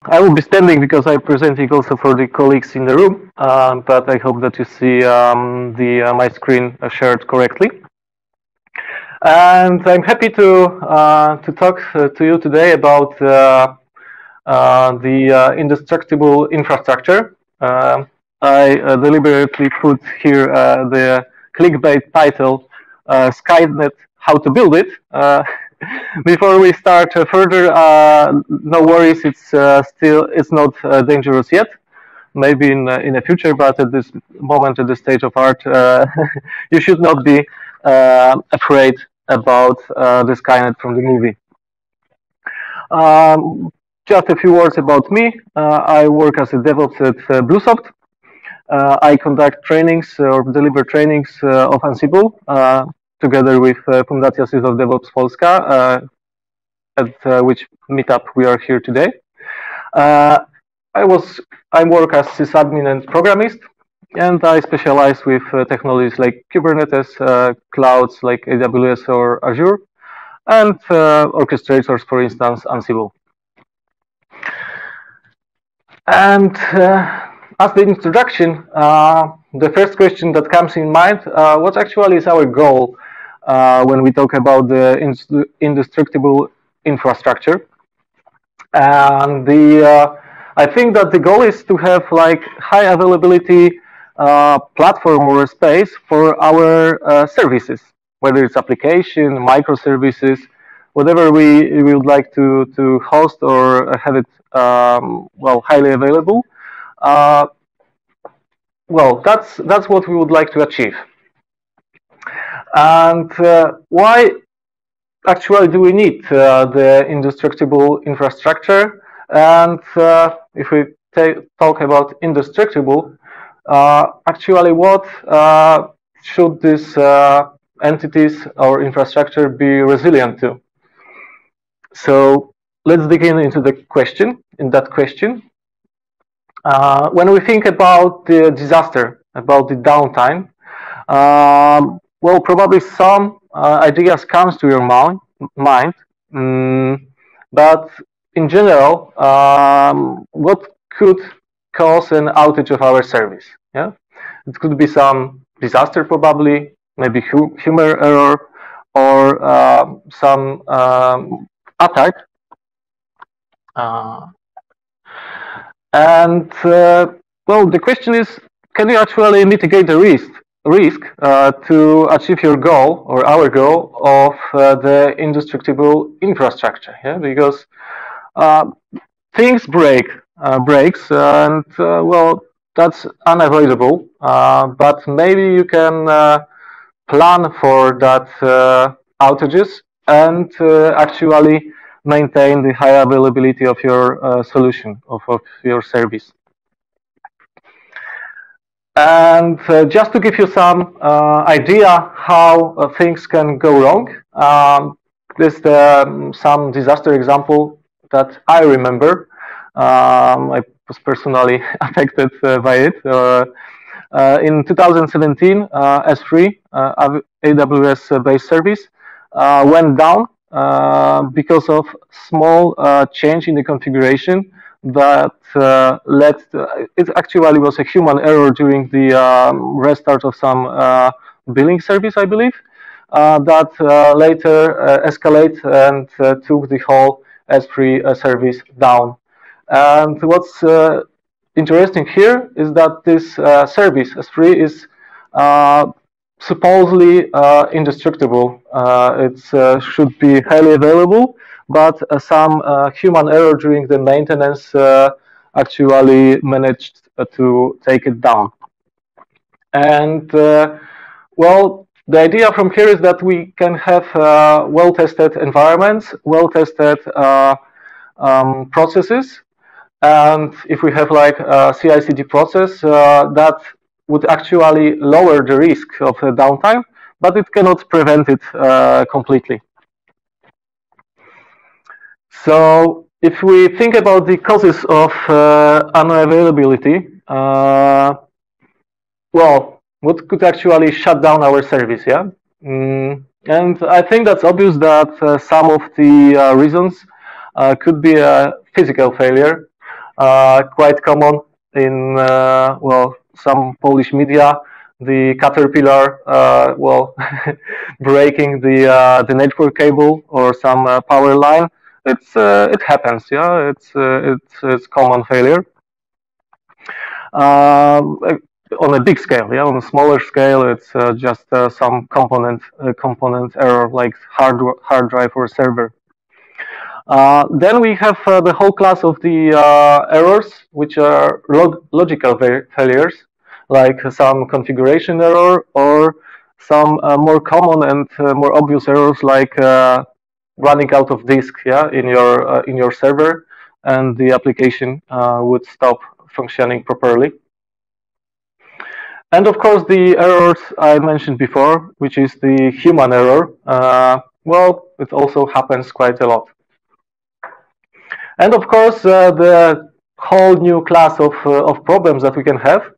I will be standing because I'm presenting also for the colleagues in the room, but I hope that you see my screen shared correctly. And I'm happy to talk to you today about the indestructible infrastructure. I deliberately put here the clickbait title, Skynet, how to build it. Before we start further, no worries, it's not dangerous yet. Maybe in the future, but at this moment, at this stage of art, you should not be afraid about the Skynet from the movie. Just a few words about me. I work as a DevOps at Bluesoft. I conduct trainings or deliver trainings of Ansible together with Fundacja SysOps DevOps Polska, at which meetup we are here today. I work as sysadmin and programmist, and I specialize with technologies like Kubernetes, clouds like AWS or Azure, and orchestrators, for instance, Ansible. And as the introduction, the first question that comes in mind, what actually is our goal when we talk about the indestructible infrastructure? And I think that the goal is to have like high availability platform or space for our services, whether it's application, microservices, whatever we would like to host or have it well, highly available. Well, that's what we would like to achieve. And why actually do we need the indestructible infrastructure? And if we talk about indestructible, actually what should these entities or infrastructure be resilient to? So let's dig into the question. In that question, when we think about the disaster, about the downtime, well, probably some ideas comes to your mind, but in general, what could cause an outage of our service? Yeah, it could be some disaster, probably, maybe human error, or some attack. And well, the question is, can you actually mitigate the risk to achieve your goal or our goal of the indestructible infrastructure? Yeah, because things breaks, and well, that's unavoidable. But maybe you can plan for that outages and actually maintain the high availability of your solution, of your service. And just to give you some idea how things can go wrong, this is some disaster example that I remember. I was personally affected by it. In 2017, S3, AWS-based service, went down because of small change in the configuration that led to, it actually was a human error during the restart of some billing service, I believe, that later escalated and took the whole S3 service down. And what's interesting here is that this service, S3, is supposedly indestructible. It should be highly available, but some human error during the maintenance actually managed to take it down. And well, the idea from here is that we can have well-tested environments, well-tested processes, and if we have like a CI/CD process, that would actually lower the risk of downtime, but it cannot prevent it completely. So if we think about the causes of unavailability, well, what could actually shut down our service, yeah? And I think that's obvious that some of the reasons could be a physical failure. quite common in well, some Polish media. The caterpillar, well, breaking the network cable or some power line. It happens, yeah. It's common failure. On a big scale, yeah. On a smaller scale, it's just some component error, like hard drive or server. Then we have the whole class of the errors, which are logical failures, like some configuration error or some more common and more obvious errors, like running out of disk, yeah, in your server, and the application would stop functioning properly. And of course, the errors I mentioned before, which is the human error. Well, it also happens quite a lot. And of course, the whole new class of problems that we can have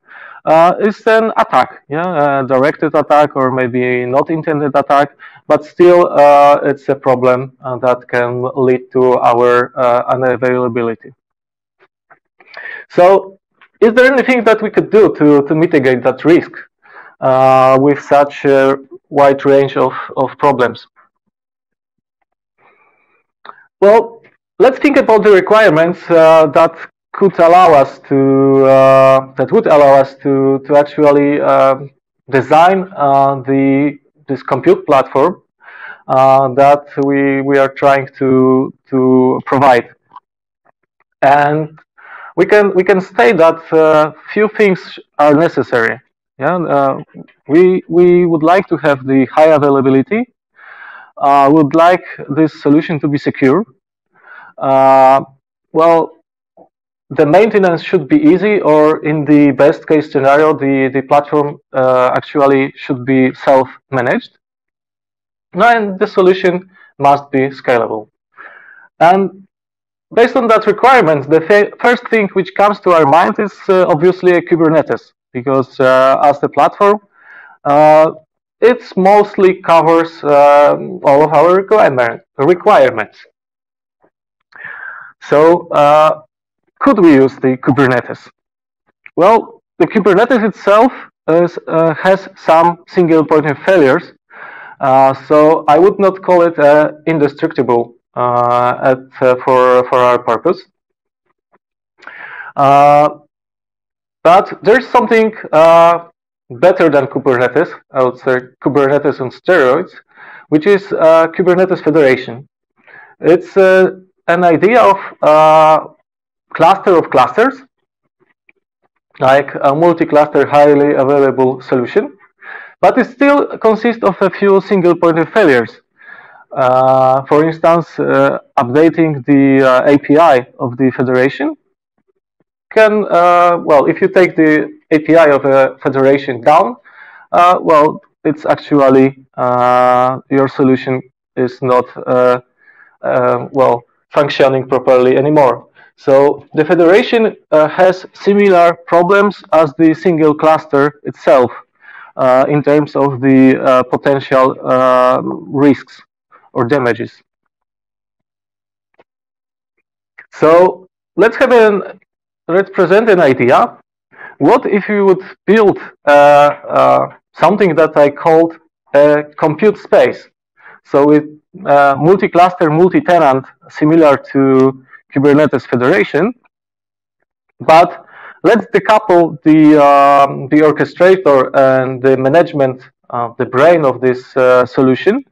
is an attack, yeah, a directed attack or maybe not intended attack, but still it's a problem that can lead to our unavailability. So, is there anything that we could do to mitigate that risk with such a wide range of problems? Well, let's think about the requirements that could allow us to actually design this compute platform that we are trying to provide. And we can state that few things are necessary. Yeah, we would like to have the high availability. Would like this solution to be secure. Well, the maintenance should be easy, or in the best case scenario, the platform actually should be self-managed. And the solution must be scalable. And based on that requirement, the first thing which comes to our mind is obviously a Kubernetes, because as the platform, it mostly covers all of our requirements. So, could we use the Kubernetes? Well, the Kubernetes itself has some single point of failures, so I would not call it indestructible for our purpose. But there's something better than Kubernetes, I would say Kubernetes on steroids, which is Kubernetes Federation. It's an idea of cluster of clusters, like a multi-cluster highly available solution, but it still consists of a few single point of failures. For instance, updating the API of the federation can, well, if you take the API of a federation down, well, it's actually your solution is not well, functioning properly anymore. So the federation has similar problems as the single cluster itself in terms of the potential risks or damages. So let's present an idea. What if you would build something that I called a compute space? So with multi-cluster, multi-tenant, similar to Kubernetes Federation, but let's decouple the orchestrator and the management, the brain of this solution,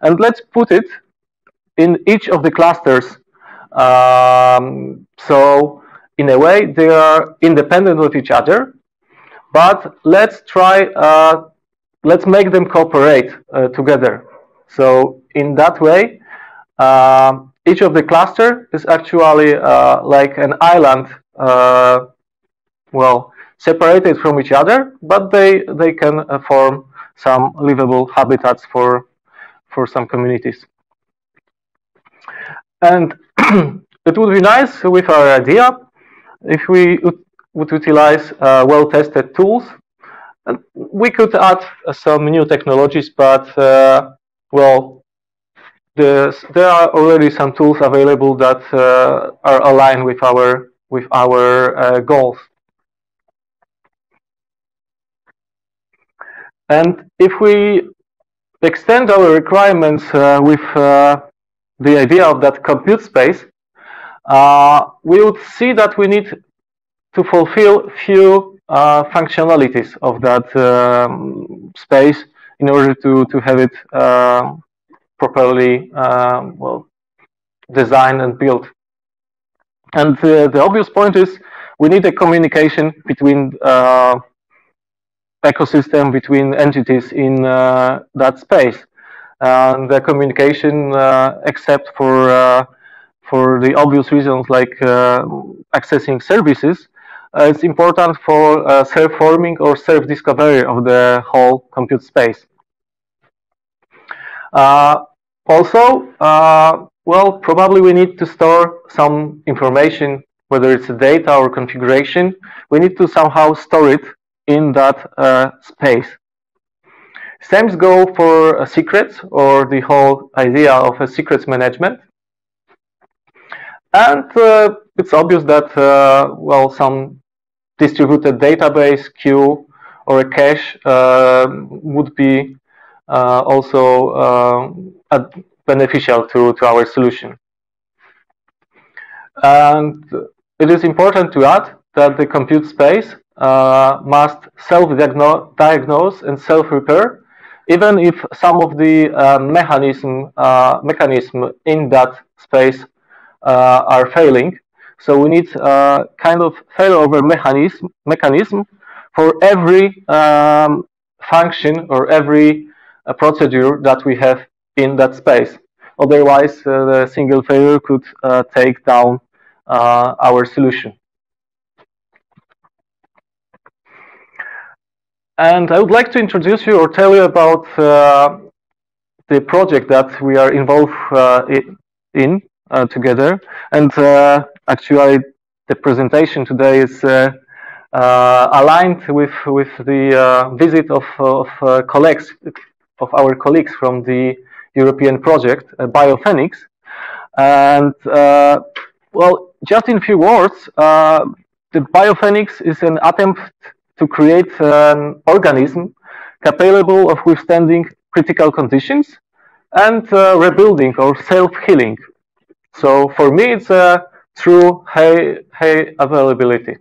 and let's put it in each of the clusters. So in a way, they are independent of each other, but let's make them cooperate together. So in that way, each of the cluster is actually like an island, well, separated from each other, but they can form some livable habitats for some communities. And it would be nice with our idea if we would utilize well-tested tools. And we could add some new technologies, but well, there are already some tools available that are aligned with our our goals. And if we extend our requirements with the idea of that compute space, we would see that we need to fulfill few functionalities of that space in order to have it properly designed and built. And the obvious point is we need a communication between ecosystem, between entities in that space. And the communication, except for the obvious reasons like accessing services, it's important for self-forming or self-discovery of the whole compute space. Also, well, probably we need to store some information, whether it's data or configuration. We need to somehow store it in that space. Same go for secrets, or the whole idea of a secrets management. And it's obvious that, well, some distributed database, queue, or a cache would be also beneficial to our solution. And it is important to add that the compute space must self-diagnose and self-repair, even if some of the mechanism in that space are failing. So we need kind of failover mechanism for every function or every procedure that we have in that space. Otherwise, the single failure could take down our solution. And I would like to introduce you or tell you about the project that we are involved in together. And actually, the presentation today is aligned with the visit of our colleagues from the European project, BioPhoenix. And well, just in a few words, the BioPhoenix is an attempt to create an organism capable of withstanding critical conditions and rebuilding or self-healing. So for me, it's a true high availability.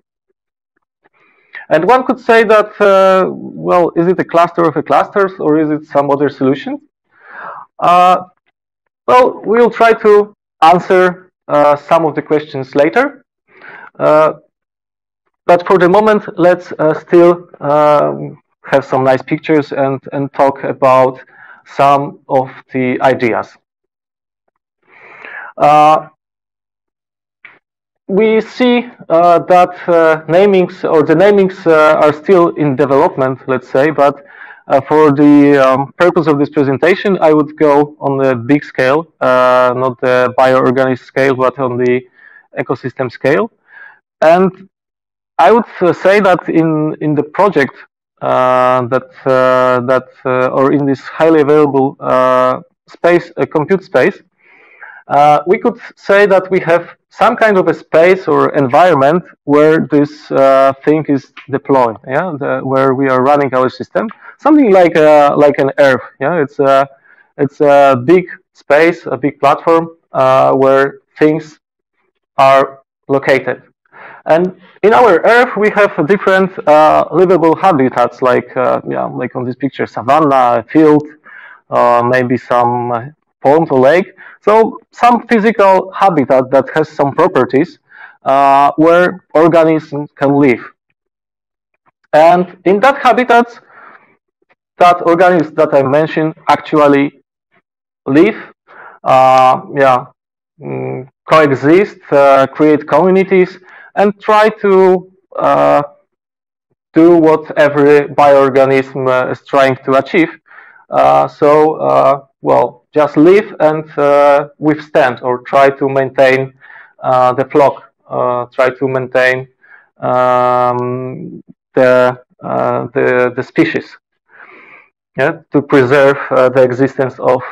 And one could say that, well, is it a cluster of clusters or is it some other solution? Well, we'll try to answer some of the questions later. But for the moment, let's still have some nice pictures and talk about some of the ideas. We see that namings, or the namings are still in development, let's say, but for the purpose of this presentation, I would go on the big scale, not the bioorganism scale, but on the ecosystem scale. And I would say that in the project or in this highly available space, compute space, we could say that we have some kind of a space or environment where this thing is deployed, yeah, where we are running our system, something like an Earth, yeah. It's a big space, a big platform where things are located. And in our Earth, we have different livable habitats, like like on this picture, savanna, field, maybe some pond or lake. So some physical habitat that has some properties where organisms can live. And in that habitat, that organisms that I mentioned actually live, coexist, create communities, and try to do what every bioorganism is trying to achieve. Well, just live and withstand, or try to maintain the flock, try to maintain the species, yeah, to preserve the existence of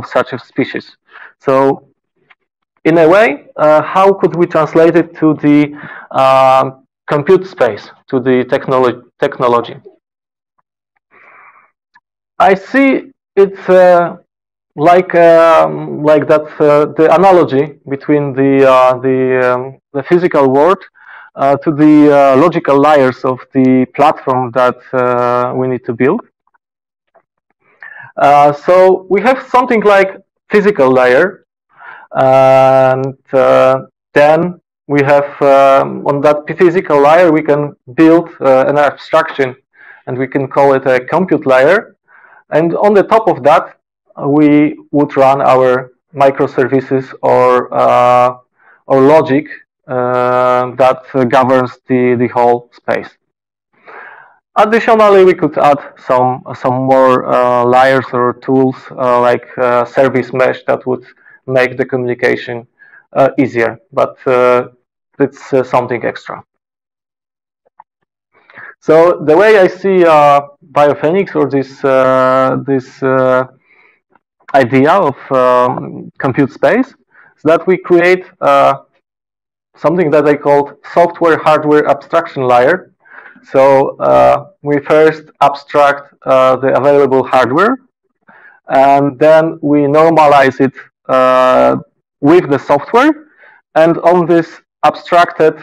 such a species. So in a way, how could we translate it to the compute space, to the technology? I see it like that the analogy between the physical world to the logical layers of the platform that we need to build. So we have something like physical layer, and then we have on that physical layer we can build an abstraction, and we can call it a compute layer. And on the top of that, we would run our microservices or logic that governs the whole space. Additionally, we could add some more layers or tools like service mesh that would make the communication easier, but it's something extra. So the way I see Biophoenix, or this idea of compute space, is that we create something that I called software-hardware abstraction layer. So we first abstract the available hardware, and then we normalize it with the software, and on this abstracted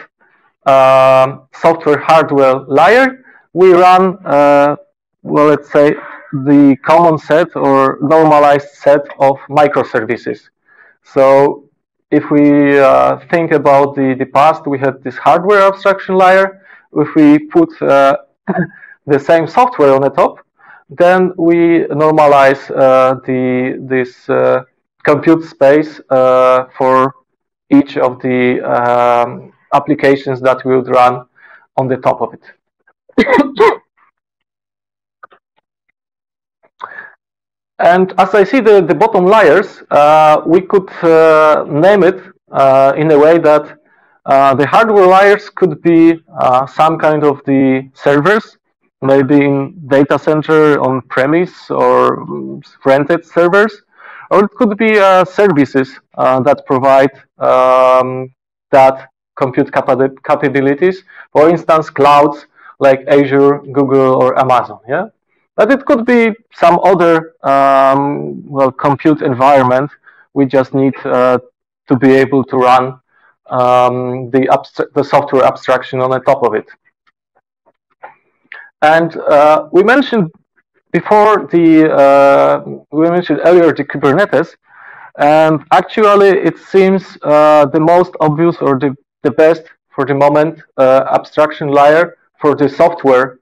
software-hardware layer, we run, well, let's say, the common set or normalized set of microservices. So if we think about the past, we had this hardware abstraction layer. If we put the same software on the top, then we normalize this compute space for each of the applications that we would run on the top of it. And as I see the bottom layers, we could name it in a way that the hardware layers could be some kind of the servers, maybe in data center on premise or rented servers, or it could be services that provide that compute capabilities. For instance, clouds like Azure, Google, or Amazon. Yeah, but it could be some other well, compute environment. We just need to be able to run the software abstraction on the top of it. And we mentioned before we mentioned earlier the Kubernetes, and actually it seems the most obvious or the best for the moment abstraction layer for the software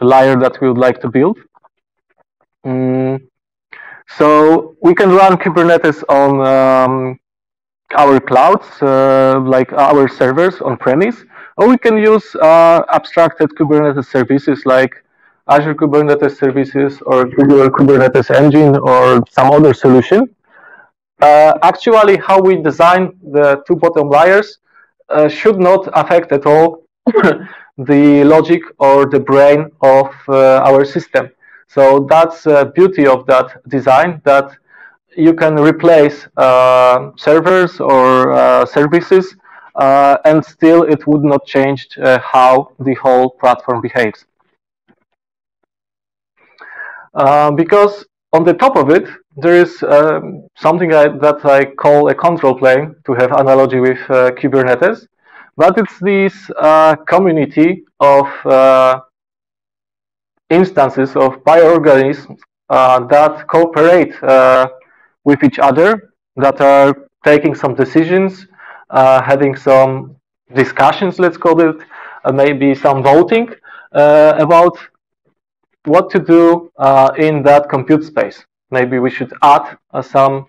layer that we would like to build. So we can run Kubernetes on our clouds, like our servers on premise, or we can use abstracted Kubernetes services like Azure Kubernetes services or Google Kubernetes engine or some other solution. Actually, how we design the two bottom layers should not affect at all the logic or the brain of our system. So that's the beauty of that design, that you can replace servers or services and still it would not change how the whole platform behaves. Because on the top of it, there is something that I call a control plane, to have analogy with Kubernetes, but it's this community of instances of bioorganisms that cooperate with each other, that are taking some decisions, having some discussions, let's call it, maybe some voting about what to do in that compute space. Maybe we should add some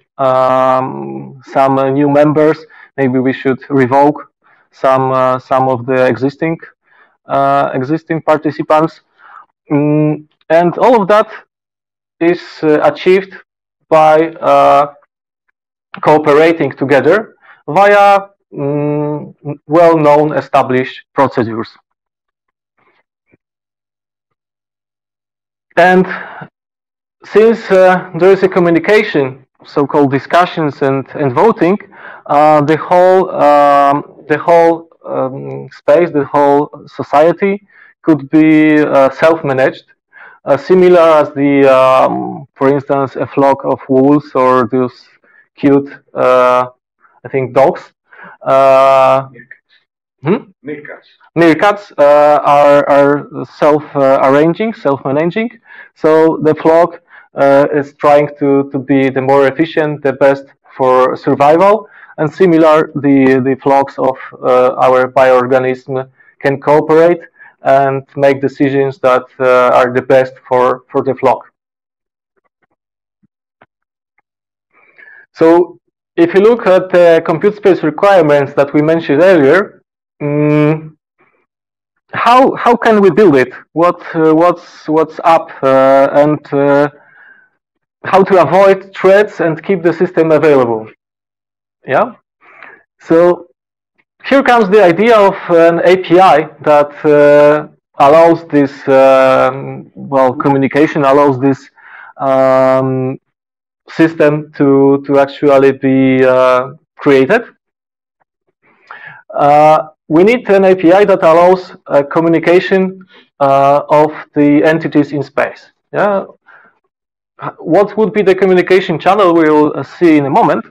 new members. Maybe we should revoke some of the existing participants, and all of that is achieved by cooperating together via well-known established procedures. And since there is a communication, so-called discussions and voting, the whole space, the whole society could be self-managed, similar as the, for instance, a flock of wolves or those cute, I think, dogs. Meerkats are self-arranging, self-managing. So the flock is trying to be the more efficient, the best for survival. And similar, the flocks of our bioorganism can cooperate and make decisions that are the best for the flock. So if you look at the compute space requirements that we mentioned earlier, how can we build it? What's up, and how to avoid threats and keep the system available? Yeah. So here comes the idea of an API that allows this communication, allows this system to actually be created. We need an API that allows communication of the entities in space. Yeah. What would be the communication channel we will see in a moment,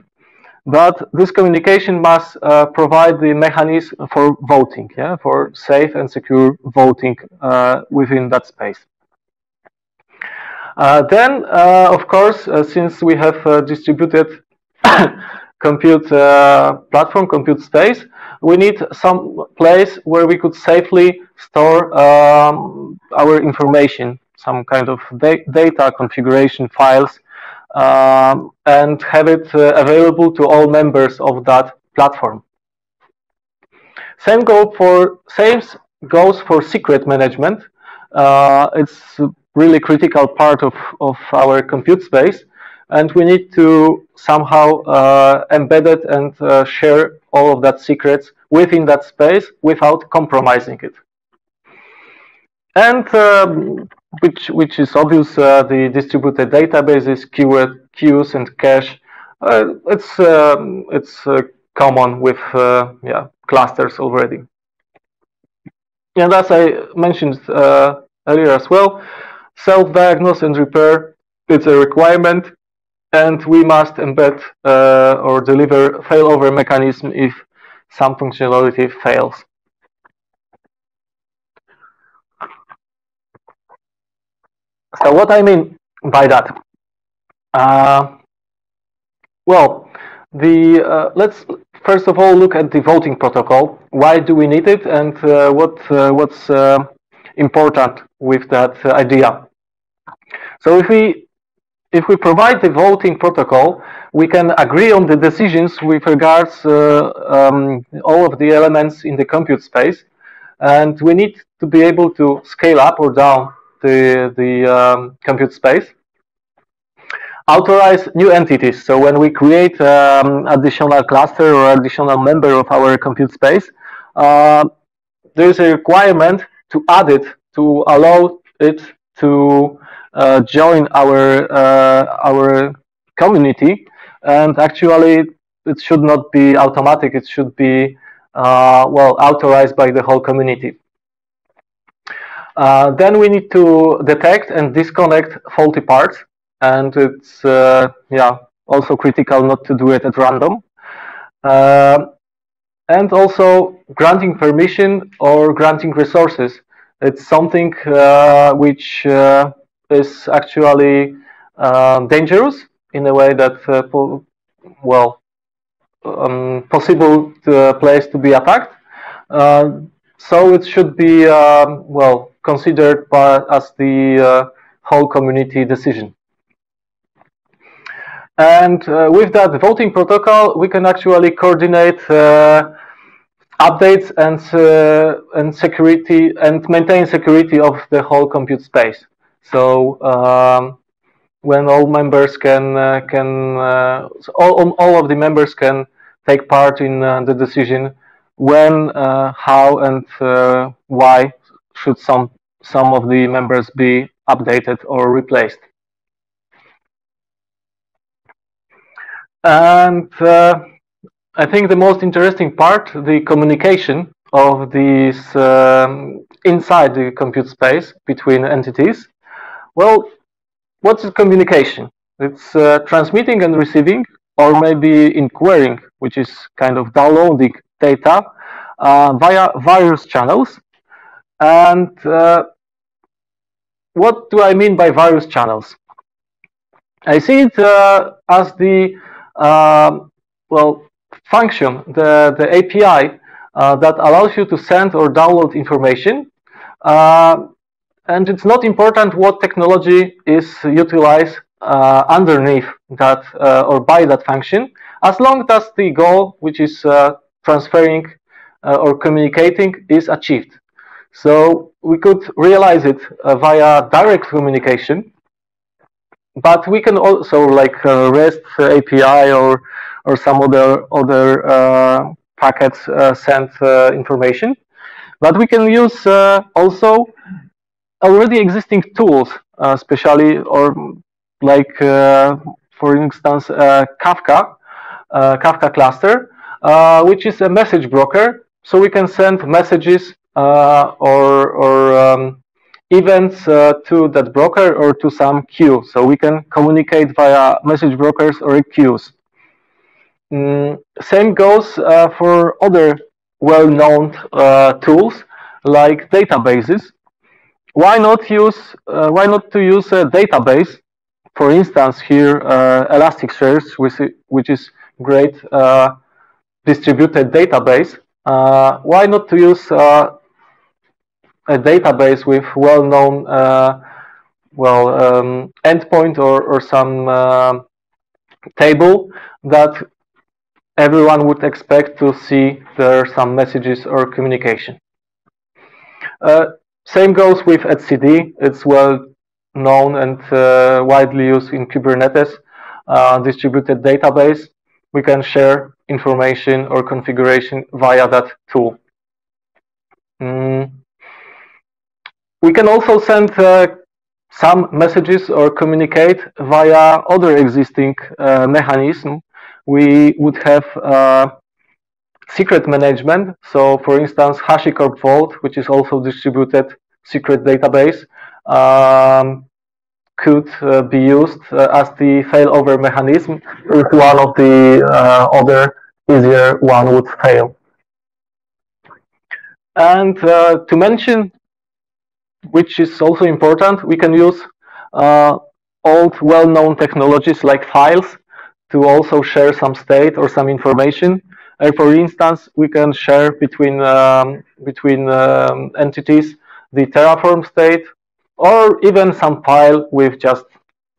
but this communication must provide the mechanism for voting, yeah, for safe and secure voting within that space. Then, of course, since we have distributed compute platform, compute space, we need some place where we could safely store our information, some kind of data configuration files, and have it available to all members of that platform. Same goes for secret management. It's a really critical part of our compute space, and we need to somehow embed it and share all of that secrets within that space without compromising it. And which is obvious, the distributed databases, queues, and cache. It's common with clusters already. And as I mentioned earlier as well, self-diagnose and repair, it's a requirement, and we must embed or deliver failover mechanism if some functionality fails. So what I mean by that? Well, let's first of all look at the voting protocol. Why do we need it, and what's important with that idea? So if we provide the voting protocol, we can agree on the decisions with regards all of the elements in the compute space, and we need to be able to scale up or down the compute space. Authorize new entities. So when we create additional cluster or additional member of our compute space, there is a requirement to add it, to allow it to join our community. And actually, it should not be automatic. It should be authorized by the whole community. Then we need to detect and disconnect faulty parts, and it's also critical not to do it at random. And also granting permission or granting resources. It's something which is actually dangerous in a way that possible place to be attacked. So it should be considered as the whole community decision. And with that voting protocol, we can actually coordinate updates and security and maintain security of the whole compute space. So when all members all of the members can take part in the decision when, how, and why should some of the members be updated or replaced. And I think the most interesting part, the communication of these inside the compute space between entities. Well, what's communication? It's transmitting and receiving, or maybe inquiring, which is kind of downloading data via various channels. And what do I mean by various channels? I see it as the function, the API that allows you to send or download information. And it's not important what technology is utilized underneath that or by that function, as long as the goal, which is transferring or communicating, is achieved. So we could realize it via direct communication, but we can also, like REST API or some other packets send information. But we can use also already existing tools, especially, or like for instance Kafka cluster, which is a message broker. So we can send messages or events to that broker or to some queue. So we can communicate via message brokers or queues. Same goes for other well-known tools like databases. Why not to use a database? For instance, here Elasticsearch, which is great distributed database. Why not to use a database with well-known endpoint or some table that everyone would expect to see there some messages or communication. Same goes with etcd. It's well known and widely used in Kubernetes distributed database. We can share information or configuration via that tool. We can also send some messages or communicate via other existing mechanism. We would have secret management. So, for instance, HashiCorp Vault, which is also distributed secret database, could be used as the failover mechanism if one of the other easier one would fail. And to mention, which is also important, we can use old well-known technologies like files to also share some state or some information. For instance, we can share between entities the Terraform state, or even some file with just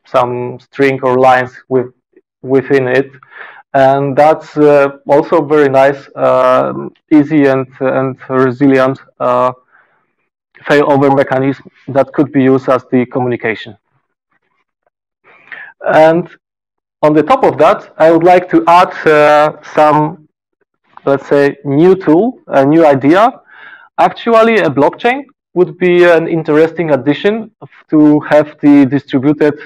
some string or lines within it, and that's also very nice, easy and resilient failover mechanism that could be used as the communication. And on the top of that, I would like to add some, let's say, new tool, a new idea. Actually, a blockchain would be an interesting addition to have the distributed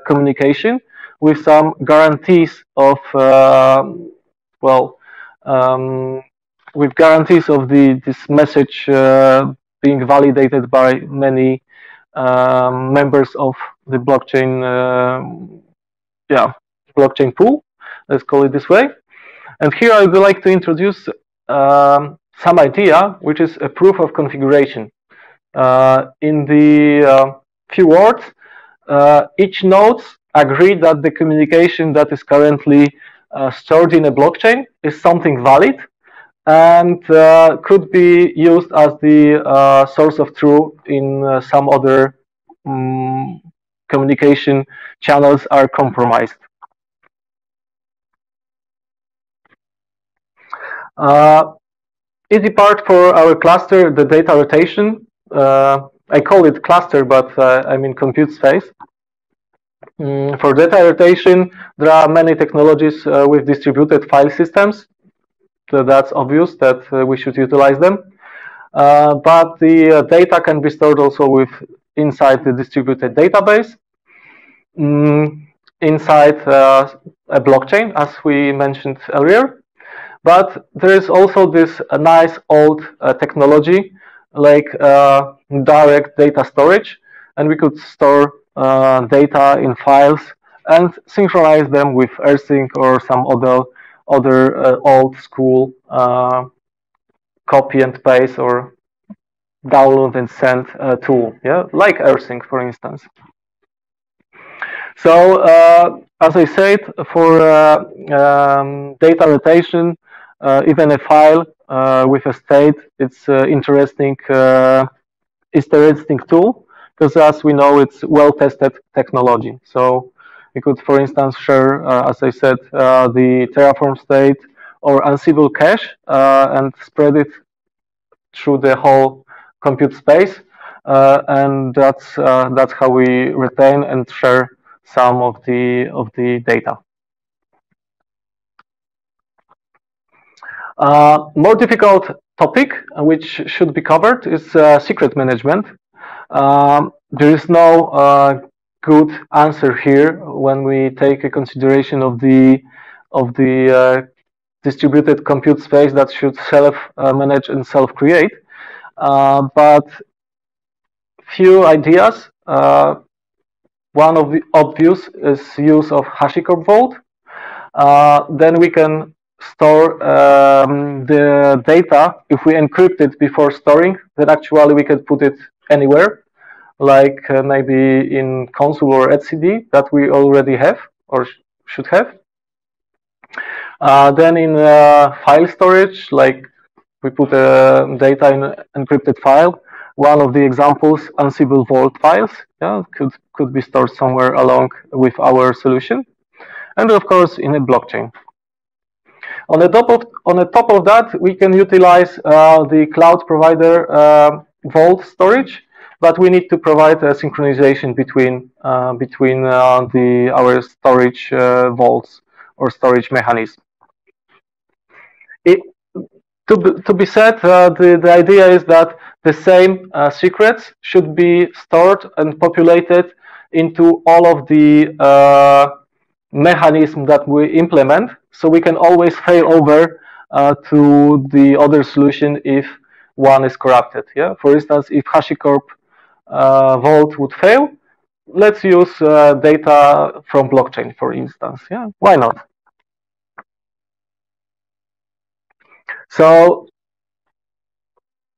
communication with some guarantees of, with guarantees of this message being validated by many members of the blockchain, blockchain pool. Let's call it this way. And here I would like to introduce some idea, which is a proof of configuration. In the few words, each nodes agree that the communication that is currently stored in a blockchain is something valid and could be used as the source of truth in some other communication channels are compromised. Easy part for our cluster, the data rotation. I call it cluster, but I mean compute space. For data rotation, there are many technologies with distributed file systems. So that's obvious that we should utilize them. But the data can be stored also inside the distributed database. inside a blockchain, as we mentioned earlier. But there is also this nice old technology like direct data storage, and we could store data in files and synchronize them with rsync or some other old school copy and paste or download and send tool, yeah, like rsync, for instance. So as I said, for data rotation, even a file with a state, it's interesting tool, because as we know, it's well-tested technology. So we could, for instance, share, as I said, the Terraform state or Ansible cache and spread it through the whole compute space, and that's how we retain and share some of the data. More difficult topic which should be covered is secret management. There is no good answer here when we take a consideration of the distributed compute space that should self-manage and self-create. But few ideas. One of the obvious is use of HashiCorp Vault. Then we can store the data. If we encrypt it before storing, then actually we can put it anywhere, like maybe in console or etcd that we already have or should have. Then in file storage, like we put data in an encrypted file. One of the examples, Ansible Vault files, yeah, could be stored somewhere along with our solution, and of course in a blockchain. On the top of that, we can utilize the cloud provider Vault storage, but we need to provide a synchronization between our storage vaults or storage mechanism. To be said, the idea is that the same secrets should be stored and populated into all of the mechanisms that we implement, so we can always fail over to the other solution if one is corrupted. Yeah, for instance, if HashiCorp Vault would fail, let's use data from blockchain, for instance. Yeah, why not? So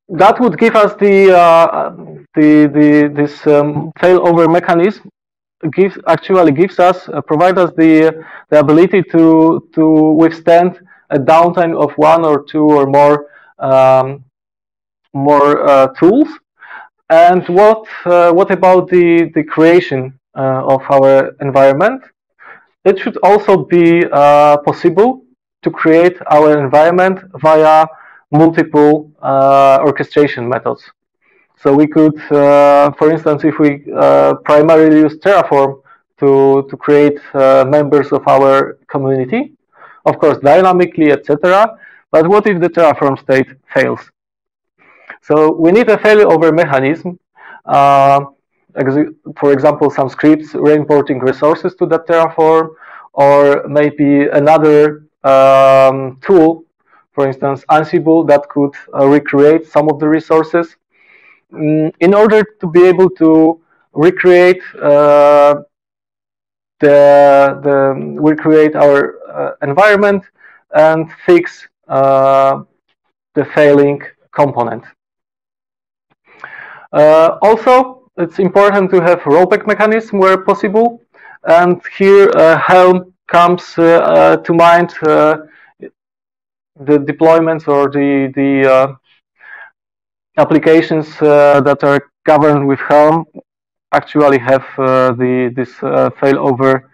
that would give us this failover mechanism. Provide us the ability to withstand a downtime of one or two or more tools. And what about the creation of our environment? It should also be possible to create our environment via multiple orchestration methods. So we could, for instance, if we primarily use Terraform to create members of our community, of course, dynamically, etc. But what if the Terraform state fails? So we need a failover mechanism. For example, some scripts reimporting resources to the Terraform, or maybe another tool, for instance, Ansible, that could recreate some of the resources. In order to be able to recreate our environment and fix the failing component. Also, it's important to have rollback mechanism where possible, and here Helm comes to mind. The deployments or the applications that are governed with Helm actually have this failover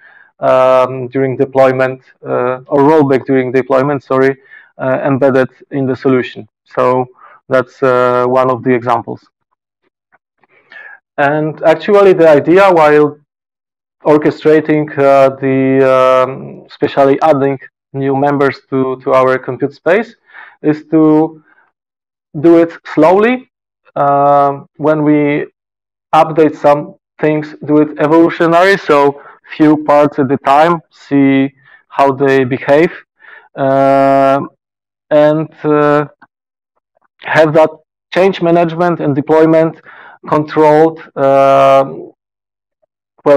during deployment or rollback during deployment, sorry, embedded in the solution. So that's one of the examples. And actually, the idea while orchestrating especially adding new members to our compute space is to do it slowly. When we update some things, do it evolutionary. So few parts at a time, see how they behave, and have that change management and deployment controlled, well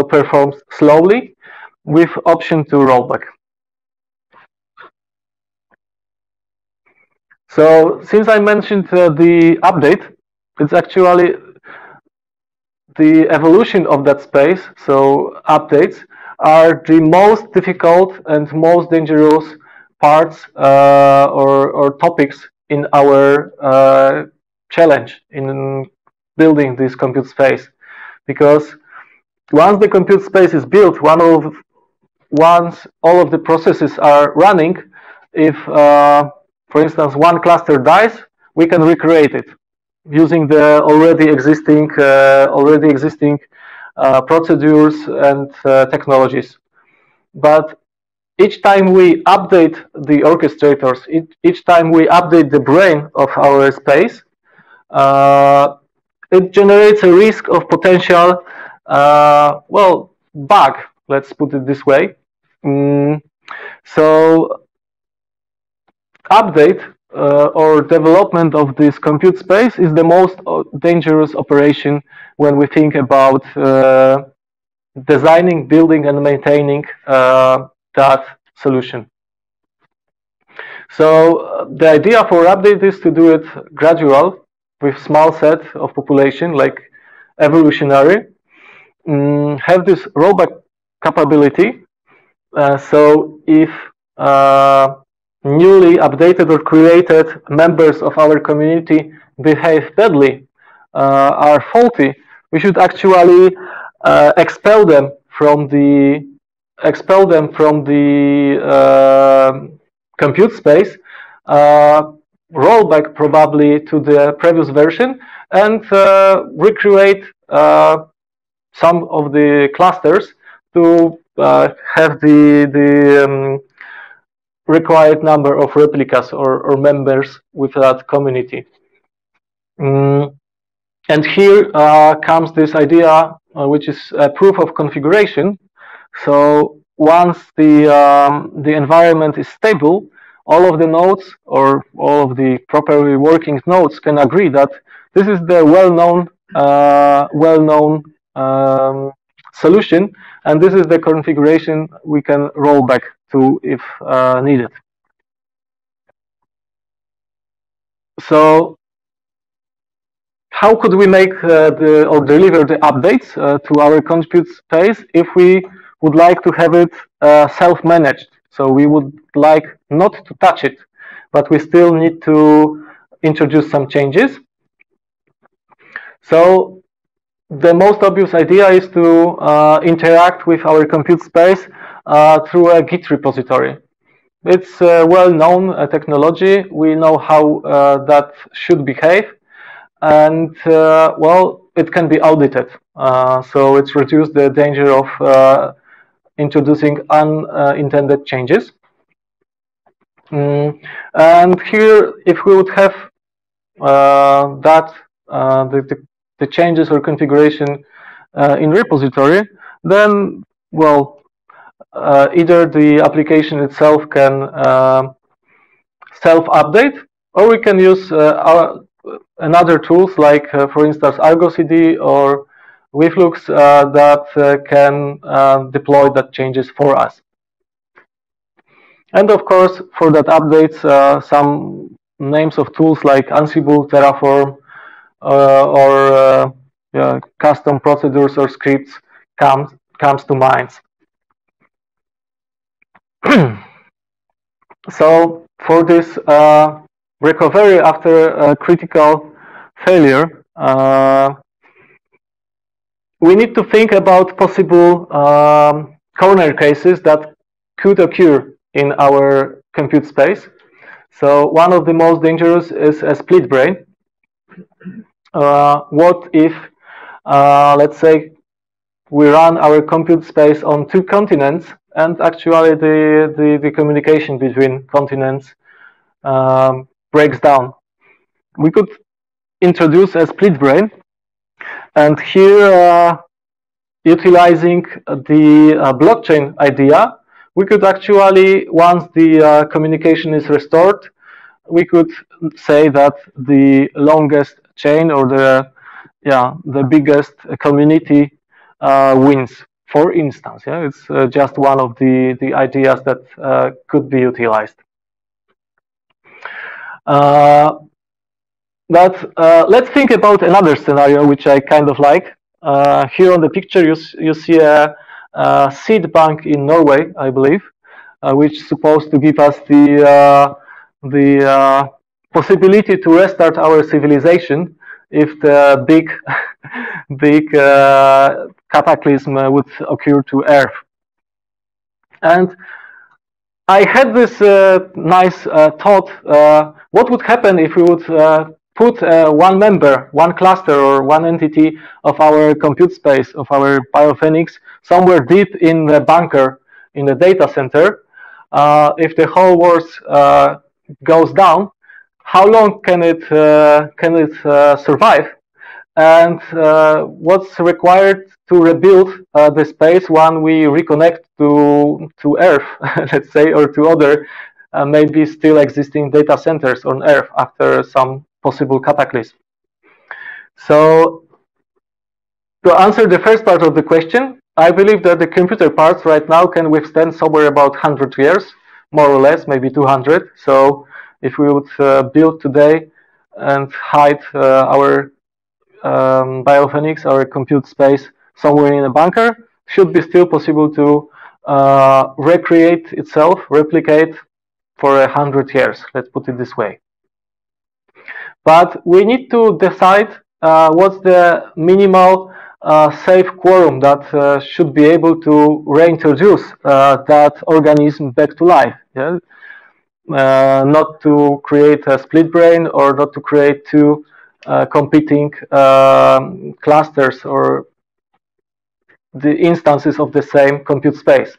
performed slowly, with option to rollback. So since I mentioned the update, it's actually the evolution of that space. So updates are the most difficult and most dangerous parts or topics in our challenge in building this compute space, because once the compute space is built, once all of the processes are running, if for instance one cluster dies, we can recreate it using the already existing procedures and technologies. But each time we update the orchestrators, each time we update the brain of our space, it generates a risk of potential, well, bug, let's put it this way. So update or development of this compute space is the most dangerous operation when we think about designing, building, and maintaining that solution. So the idea for update is to do it gradual, with small set of population, like evolutionary, have this rollback capability. So if newly updated or created members of our community behave badly, are faulty, we should actually expel them from the compute space, roll back probably to the previous version, and recreate some of the clusters to have the required number of replicas or members with that community. And here comes this idea, which is a proof of configuration. So once the environment is stable, all of the nodes or all of the properly working nodes can agree that this is the well-known solution, and this is the configuration we can roll back to if needed. So how could we make or deliver the updates to our compute space if we would like to have it self-managed? So we would like not to touch it, but we still need to introduce some changes. So the most obvious idea is to interact with our compute space through a Git repository. It's a well-known technology. We know how that should behave, and well, it can be audited. So it's reduced the danger of introducing unintended changes. And here, if we would have the changes or configuration in repository, then, well, either the application itself can self-update, or we can use another tools like, for instance, Argo CD or Wiflux that can deploy that changes for us. And of course, for that updates, some names of tools like Ansible, Terraform, or custom procedures or scripts comes to mind. So for this recovery after a critical failure, we need to think about possible corner cases that could occur in our compute space. So one of the most dangerous is a split brain. What if, let's say, we run our compute space on 2 continents, and actually the communication between continents breaks down? We could introduce a split brain, and here utilizing the blockchain idea, we could actually, once the communication is restored, we could say that the longest chain or the biggest community wins. For instance, it's just one of the ideas that could be utilized. But let's think about another scenario which I kind of like. Here on the picture you see a seed bank in Norway, I believe, which is supposed to give us the possibility to restart our civilization if the big cataclysm would occur to Earth. And I had this nice thought, what would happen if we would put one member, one cluster or one entity of our compute space, of our Biophoenix, somewhere deep in the bunker, in the data center. If the whole world goes down, how long can it survive? And what's required to rebuild the space when we reconnect to Earth, let's say, or to other maybe still existing data centers on Earth after some possible cataclysm. So to answer the first part of the question, I believe that the computer parts right now can withstand somewhere about 100 years, more or less, maybe 200. So if we would build today and hide our Biophoenix, our compute space, somewhere in a bunker, should be still possible to recreate itself, replicate for 100 years, let's put it this way. But we need to decide what's the minimal safe quorum that should be able to reintroduce that organism back to life. Yeah? Not to create a split brain or not to create two competing clusters or the instances of the same compute space.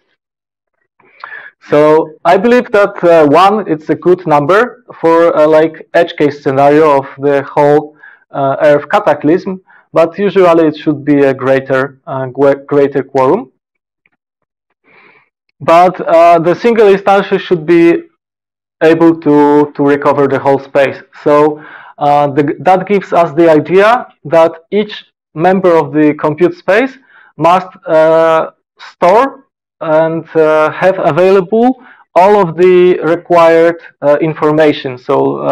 So I believe that one, it's a good number for like edge case scenario of the whole Earth cataclysm, but usually it should be a greater quorum. But the single instance should be able to recover the whole space. So that gives us the idea that each member of the compute space must store and have available all of the required information. So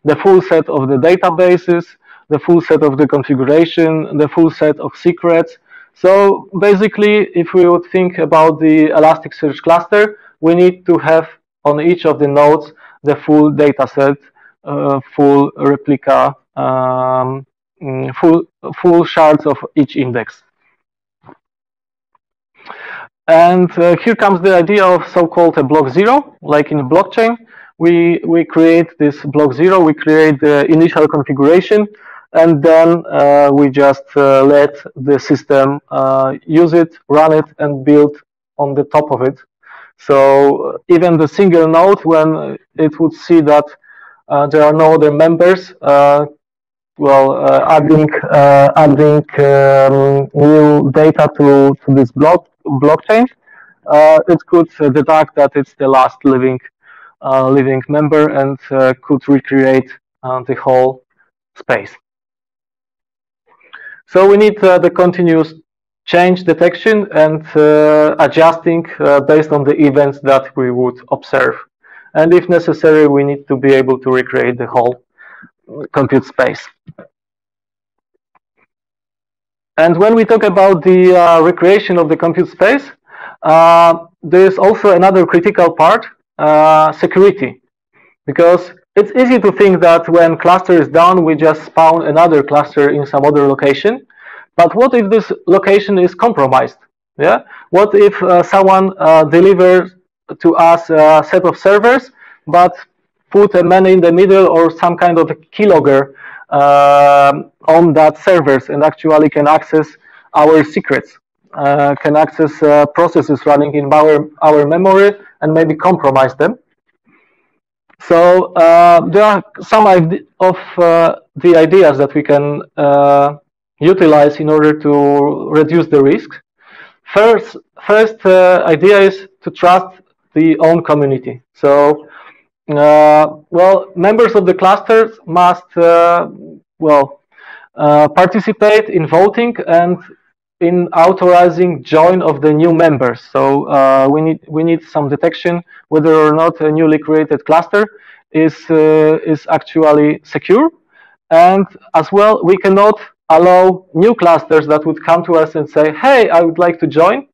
the full set of the databases, the full set of the configuration, the full set of secrets. So basically, if we would think about the Elasticsearch cluster, we need to have on each of the nodes the full data set, full replica, full shards of each index. And here comes the idea of so-called a block zero. Like in a blockchain, we create this block zero, we create the initial configuration, and then we just let the system use it, run it, and build on the top of it. So even the single node, when it would see that there are no other members, adding new data to this blockchain, it could detect that it's the last living member and could recreate the whole space. So we need the continuous change detection and adjusting based on the events that we would observe. And if necessary, we need to be able to recreate the whole compute space. And when we talk about the recreation of the compute space, there is also another critical part, security. Because it's easy to think that when cluster is down, we just spawn another cluster in some other location. But what if this location is compromised? Yeah. What if someone delivers to us a set of servers, but put a man in the middle or some kind of a keylogger on that servers and actually can access our secrets, can access processes running in our memory and maybe compromise them. So there are some of the ideas that we can utilize in order to reduce the risk. First idea is to trust the own community. So, well, members of the clusters must participate in voting and in authorizing join of the new members. So we need some detection whether or not a newly created cluster is actually secure, and as well we cannot allow new clusters that would come to us and say, hey, I would like to join.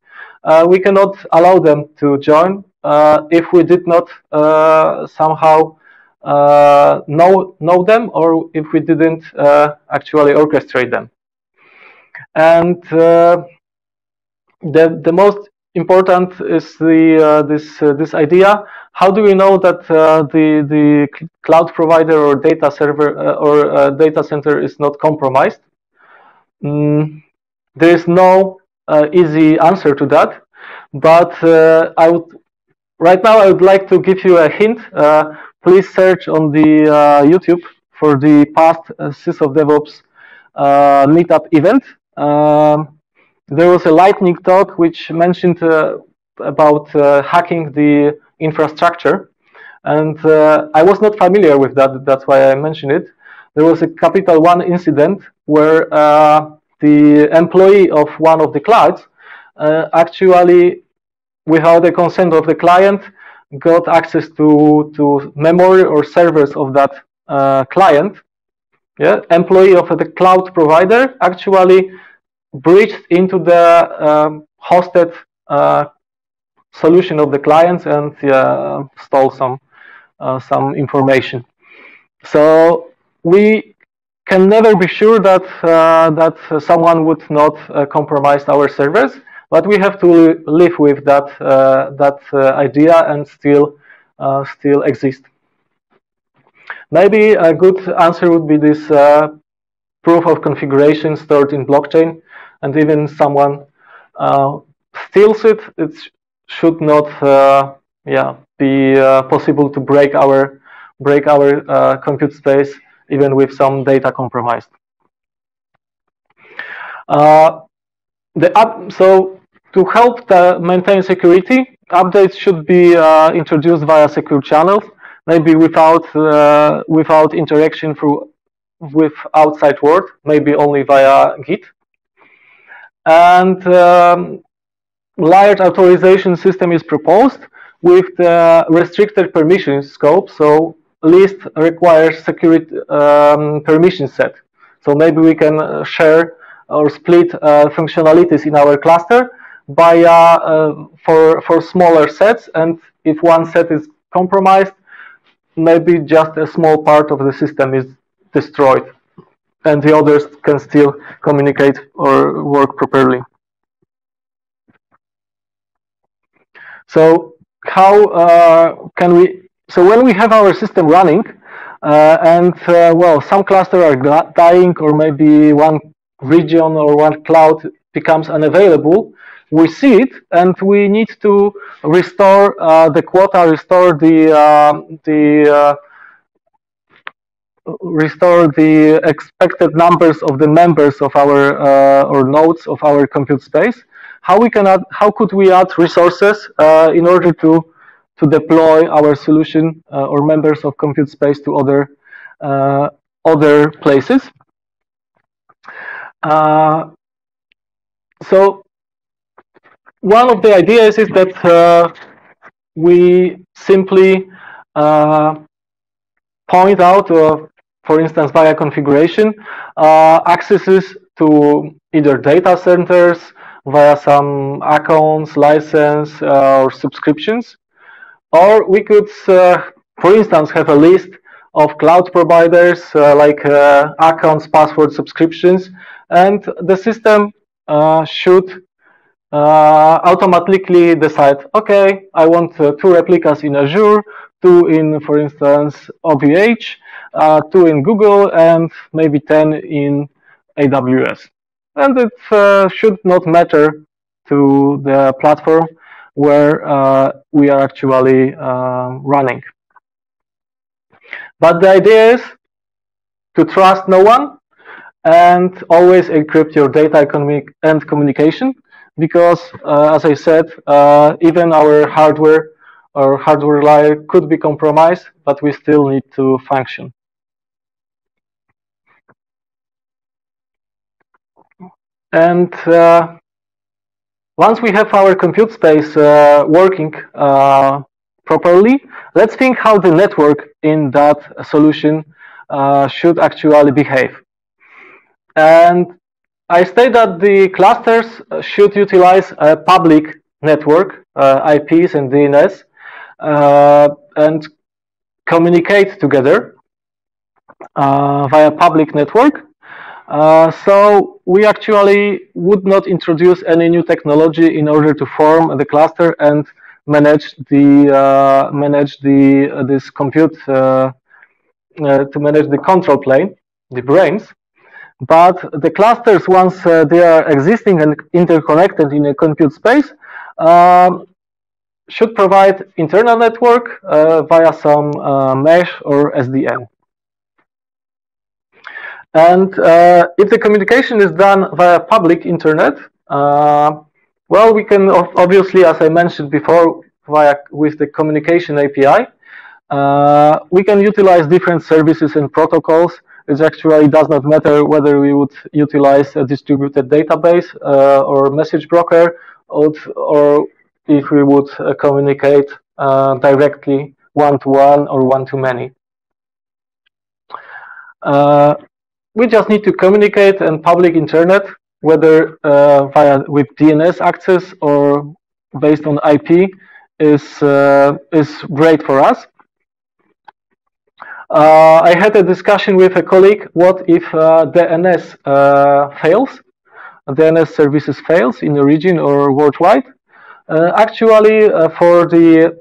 We cannot allow them to join if we did not somehow know them, or if we didn't actually orchestrate them. And the most important is this idea. How do we know that the cloud provider or data server or data center is not compromised? There is no easy answer to that, but right now I would like to give you a hint. Please search on the YouTube for the past SysOps DevOps MeetUp event. There was a lightning talk which mentioned about hacking the infrastructure, and I was not familiar with that. That's why I mentioned it. There was a Capital One incident where the employee of one of the clouds actually, without the consent of the client, got access to memory or servers of that client. Yeah, employee of the cloud provider actually breached into the hosted solution of the clients and stole some information. So we can never be sure that that someone would not compromise our servers, but we have to live with that idea and still exist. Maybe a good answer would be this proof of configuration stored in blockchain, and even someone steals it, it should not be possible to break our compute space even with some data compromised. So to help maintain security, updates should be introduced via secure channels, maybe without interaction with outside world, maybe only via Git. And layered authorization system is proposed with the restricted permission scope. So list requires security permission set. So maybe we can share or split functionalities in our cluster for smaller sets, and if one set is compromised, maybe just a small part of the system is destroyed, and the others can still communicate or work properly. So how can we? So when we have our system running, and well, some clusters are dying, or maybe one region or one cloud becomes unavailable, we see it, and we need to restore the quota, restore the expected numbers of the members of our or nodes of our compute space. How could we add resources in order to deploy our solution or members of compute space to other places? So one of the ideas is that we simply point out, for instance, via configuration, accesses to either data centers via some accounts, license, or subscriptions. Or we could, for instance, have a list of cloud providers like accounts, password, subscriptions, and the system should automatically decide, okay, I want 2 replicas in Azure, 2 in, for instance, OVH, 2 in Google, and maybe 10 in AWS. And it should not matter to the platform where we are actually running. But the idea is to trust no one and always encrypt your data and communication, because as I said, even our hardware or hardware layer could be compromised, but we still need to function. And once we have our compute space working properly, let's think how the network in that solution should actually behave. And I state that the clusters should utilize a public network, IPs and DNS, and communicate together via public network. So we actually would not introduce any new technology in order to form the cluster and manage this compute to manage the control plane, the brains. But the clusters, once they are existing and interconnected in a compute space, should provide internal network via some mesh or SDN. And if the communication is done via public internet, well, we can obviously, as I mentioned before, with the communication API, we can utilize different services and protocols. It actually does not matter whether we would utilize a distributed database or message broker, or if we would communicate directly one-to-one or one-to-many. We just need to communicate in public internet, whether with DNS access or based on IP is great for us. I had a discussion with a colleague. What if DNS fails? DNS services fails in a region or worldwide? Actually, for the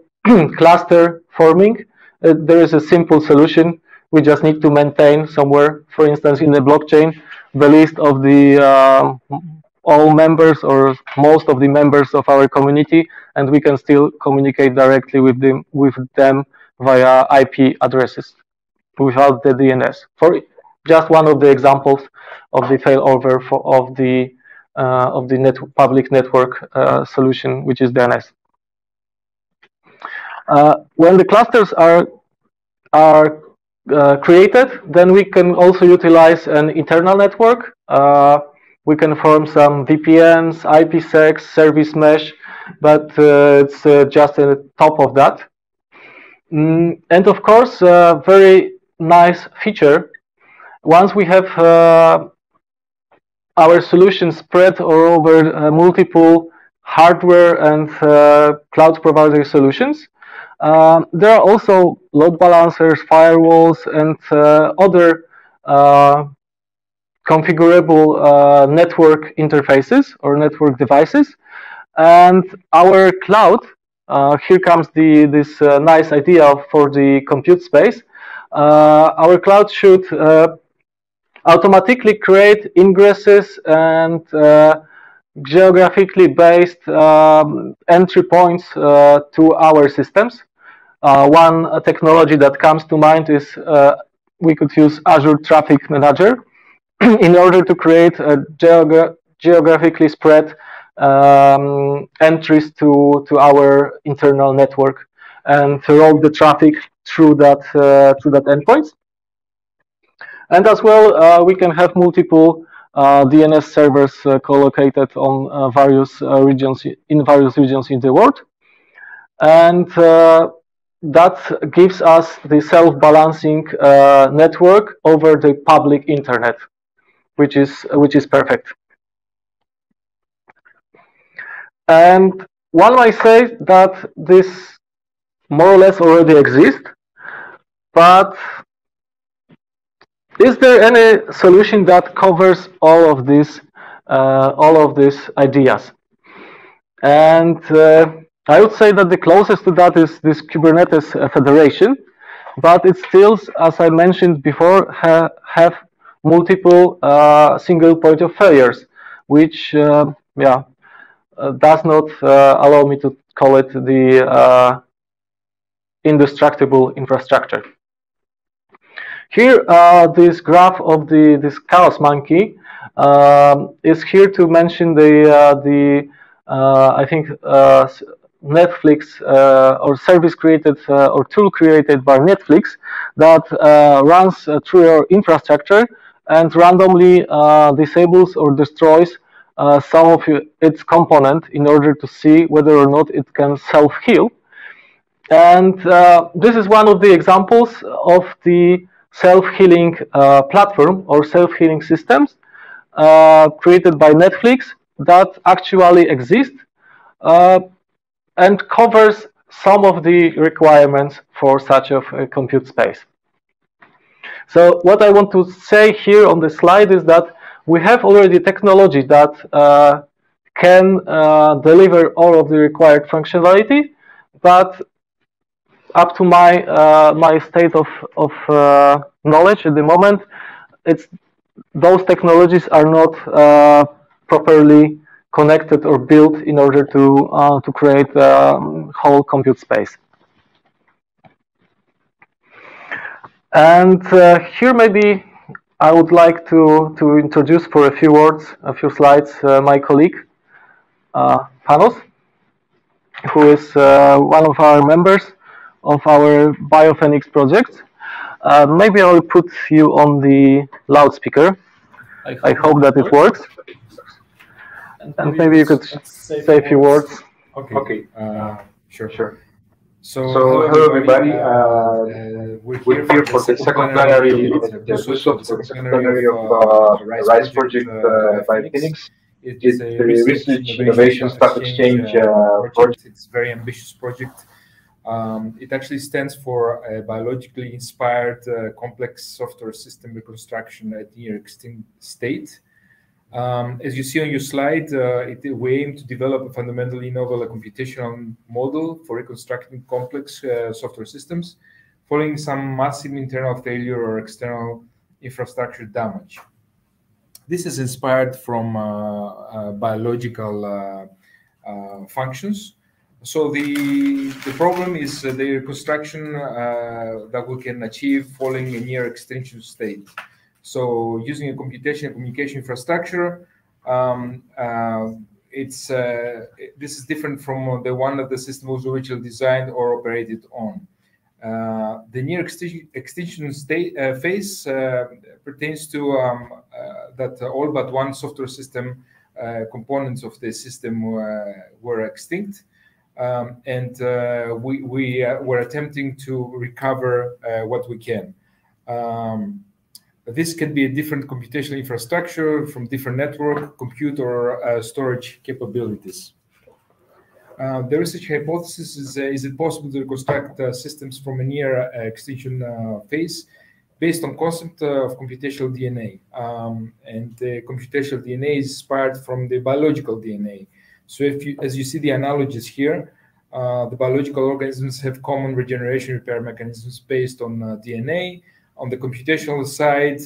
cluster forming, there is a simple solution. We just need to maintain somewhere, for instance, in the blockchain, the list of the all members or most of the members of our community, and we can still communicate directly with them via IP addresses without the DNS. For just one of the examples of the failover of the public network solution, which is DNS. When the clusters are created, then we can also utilize an internal network. We can form some VPNs, IPsec, service mesh, but it's just a top of that. And of course, a very nice feature, once we have our solution spread over multiple hardware and cloud provider solutions, there are also load balancers, firewalls, and other configurable network interfaces or network devices. And our cloud, here comes this nice idea for the compute space. Our cloud should automatically create ingresses and geographically based entry points to our systems. One technology that comes to mind is we could use Azure Traffic Manager in order to create a geographically spread entries to our internal network and to route the traffic through that endpoints. And as well, we can have multiple DNS servers co-located on various regions in the world, and that gives us the self-balancing network over the public internet, which is perfect. And one might say that this more or less already exists, but is there any solution that covers all of these ideas? And I would say that the closest to that is this Kubernetes Federation, but it still, as I mentioned before, have multiple single point of failures, which does not allow me to call it the indestructible infrastructure. Here, this graph of this chaos monkey is here to mention the I think Netflix or service created or tool created by Netflix that runs through your infrastructure and randomly disables or destroys some of its component in order to see whether or not it can self-heal. And this is one of the examples of the self-healing platform or self-healing systems created by Netflix that actually exist and covers some of the requirements for such a compute space. So what I want to say here on the slide is that we have already technology that can deliver all of the required functionality, but up to my state of knowledge at the moment, those technologies are not properly connected or built in order to create a whole compute space. And here maybe I would like to introduce for a few words, a few slides, my colleague, Panos, who is one of our members of our Biophoenix project. Maybe I will put you on the loudspeaker. I hope that it works. And maybe you could say a few words. Okay. Sure. So hello everybody. We're here for the second plenary of the RISE project by Phoenix. It's a research innovation stock exchange project. It's a very ambitious project. It actually stands for a biologically inspired complex software system reconstruction at near extinct state. As you see on your slide, we aim to develop a fundamentally novel computational model for reconstructing complex software systems following some massive internal failure or external infrastructure damage. This is inspired from biological functions. So the problem is the reconstruction that we can achieve following a near extinction state. So using a communication infrastructure, this is different from the one that the system was originally designed or operated on. The near extinction phase pertains to that all but one software system components of the system were extinct. And we were attempting to recover what we can. This can be a different computational infrastructure from different network, compute, or storage capabilities. The research hypothesis is it possible to reconstruct systems from a near extinction phase based on concept of computational DNA. And the computational DNA is inspired from the biological DNA. So as you see the analogies here, the biological organisms have common regeneration repair mechanisms based on DNA. On the computational side,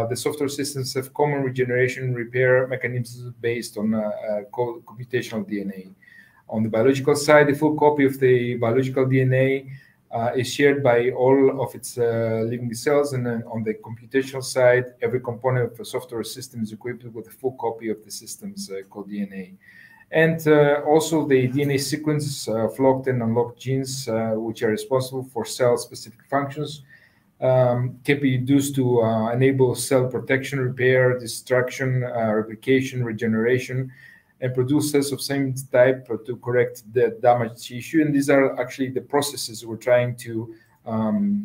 the software systems have common regeneration repair mechanisms based on computational DNA. On the biological side, the full copy of the biological DNA is shared by all of its living cells, and then on the computational side, every component of a software system is equipped with a full copy of the system's called DNA. And also the DNA sequence of locked and unlocked genes, which are responsible for cell-specific functions, can be used to enable cell protection, repair, destruction, replication, regeneration, and produce cells of same type to correct the damaged tissue. And these are actually the processes we're trying to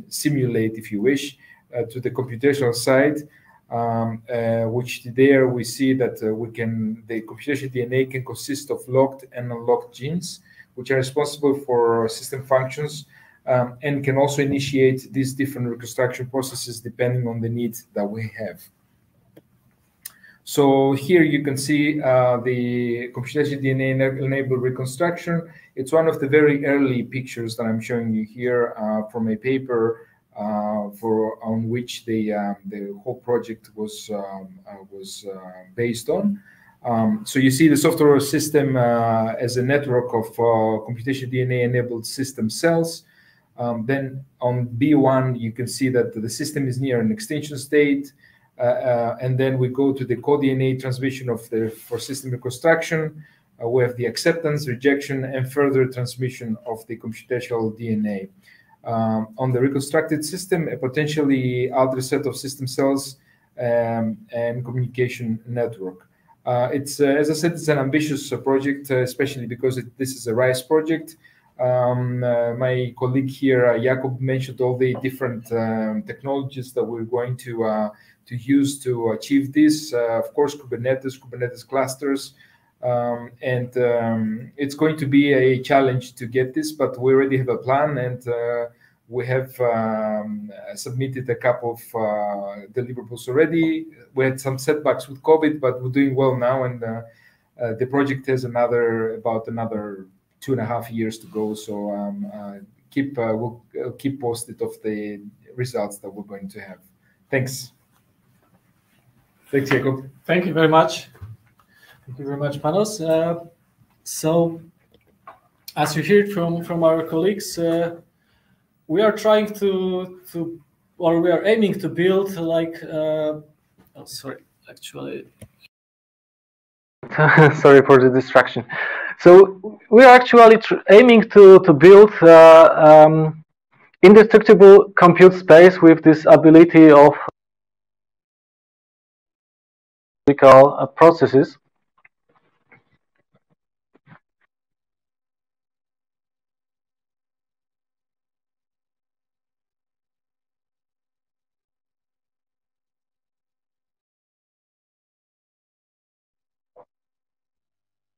simulate, if you wish, to the computational side, which there we see that the computational DNA can consist of locked and unlocked genes, which are responsible for system functions, and can also initiate these different reconstruction processes depending on the needs that we have. So here you can see the computational DNA-enabled reconstruction. It's one of the very early pictures that I'm showing you here from a paper on which the whole project was based on. So you see the software system as a network of computational DNA-enabled system cells. Then on B1, you can see that the system is near an extension state. And then we go to the code-DNA transmission for system reconstruction. We have the acceptance, rejection, and further transmission of the computational DNA. On the reconstructed system, a potentially altered set of system cells and communication network. It's as I said, it's an ambitious project, especially because this is a RISE project. My colleague here, Jakub, mentioned all the different technologies that we're going to use to achieve this. Of course, Kubernetes clusters, and it's going to be a challenge to get this, but we already have a plan, and we have submitted a couple of deliverables already. We had some setbacks with COVID, but we're doing well now, and the project has about another 2.5 years to go. So we'll keep posted of the results that we're going to have. Thanks. Thanks, Jakub. Thank you very much. Thank you very much, Panos. So, as you heard from our colleagues, we are trying or we are aiming to build like. Sorry, actually. Sorry for the distraction. So we are actually aiming to build indestructible compute space with this ability of processes.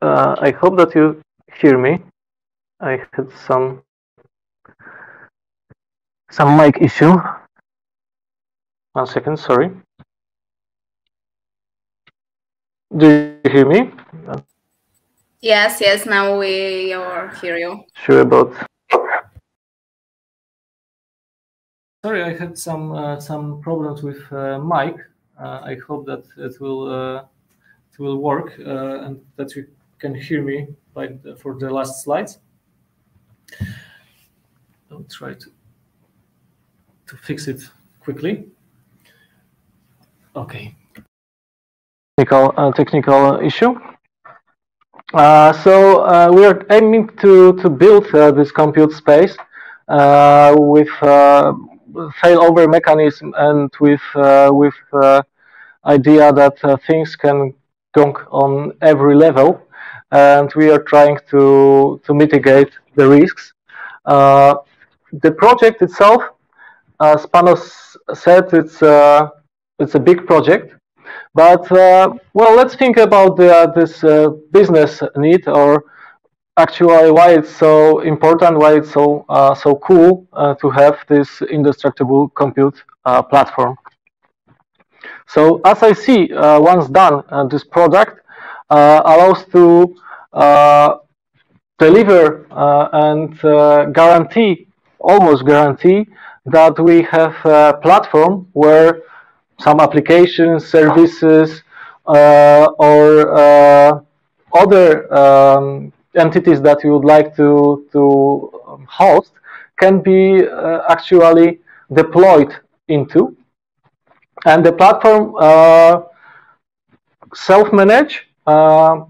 I hope that you hear me. I had some mic issue. 1 second, sorry. Do you hear me? Yes, now we hear you. Sure about. Sorry, I had some problems with mic. I hope that it will work and that you can hear me for the last slides. I'll try to fix it quickly. Okay. Technical issue. So we are aiming to build this compute space with failover mechanism and with idea that things can go on every level, and we are trying to mitigate the risks. The project itself, as Panos said, it's a big project. But well, let's think about this business need, or actually why it's so important, why it's so cool to have this indestructible compute platform. So as I see, once done, this product allows to deliver and almost guarantee that we have a platform where some applications, services, or other entities that you would like to host can be actually deployed into. And the platform self-manage,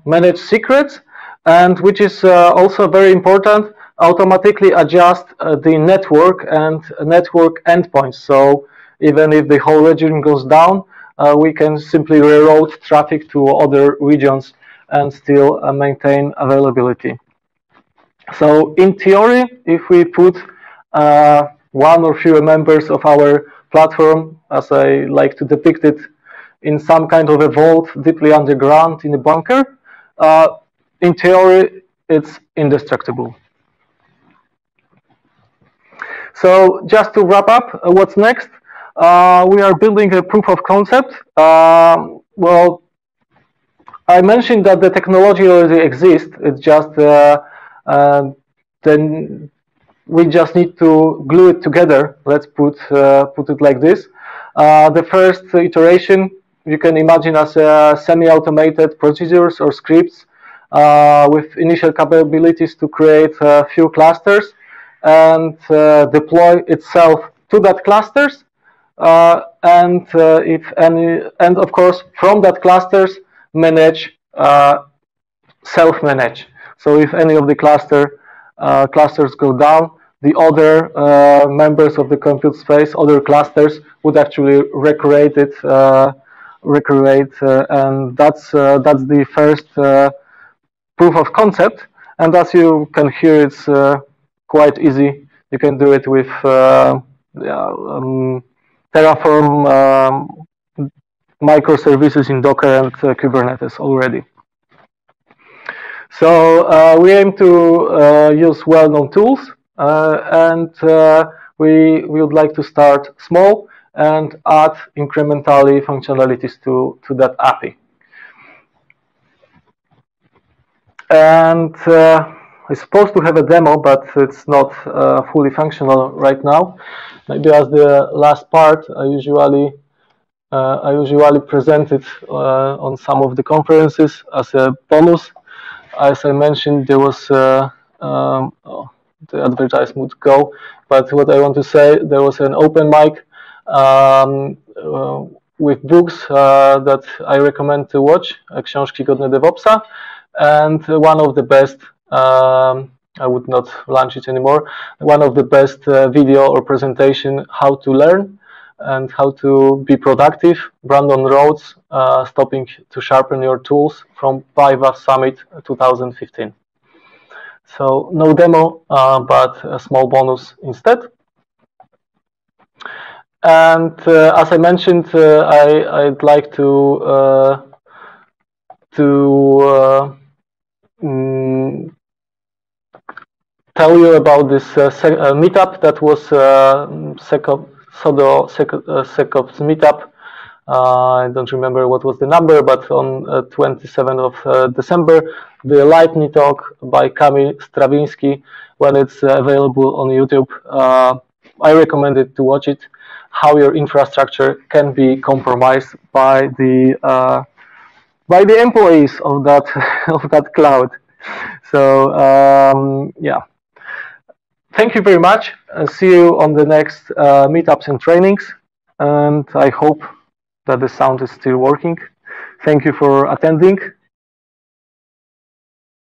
manage secrets, and which is also very important, automatically adjust the network and network endpoints. So even if the whole region goes down, we can simply reroute traffic to other regions and still maintain availability. So in theory, if we put one or fewer members of our platform, as I like to depict it, in some kind of a vault deeply underground in a bunker, in theory, it's indestructible. So just to wrap up, what's next? We are building a proof of concept. Well, I mentioned that the technology already exists. It's just then we just need to glue it together. Let's put it like this. The first iteration you can imagine as semi-automated procedures or scripts with initial capabilities to create a few clusters and deploy itself to that clusters, and of course from that clusters manage, self-manage. So if any of the clusters go down, the other members of the compute space, other clusters, would actually recreate it, and that's the first proof of concept. And as you can hear, it's quite easy. You can do it with Terraform, microservices in Docker and Kubernetes already. So we aim to use well-known tools, and we would like to start small and add incrementally functionalities to that API. And it's supposed to have a demo, but it's not fully functional right now. Maybe as the last part, I usually present it on some of the conferences as a bonus. As I mentioned, there was the advertisement would go, but what I want to say, there was an open mic with books that I recommend to watch, książki godne DevOpsa, and one of the best, I would not launch it anymore, one of the best video or presentation, how to learn and how to be productive, Brandon Rhodes, Stopping to Sharpen Your Tools, from PyVa Summit 2015. So no demo, but a small bonus instead. And as I mentioned, I'd like to tell you about this meetup that was SysOps meetup. I don't remember what was the number, but on 27th of December, the lightning talk by Kamil Stravinsky, when it's available on YouTube, I recommend it to watch it. How your infrastructure can be compromised by the employees of that of that cloud. So yeah. Thank you very much. See you on the next meetups and trainings. And I hope that the sound is still working. Thank you for attending.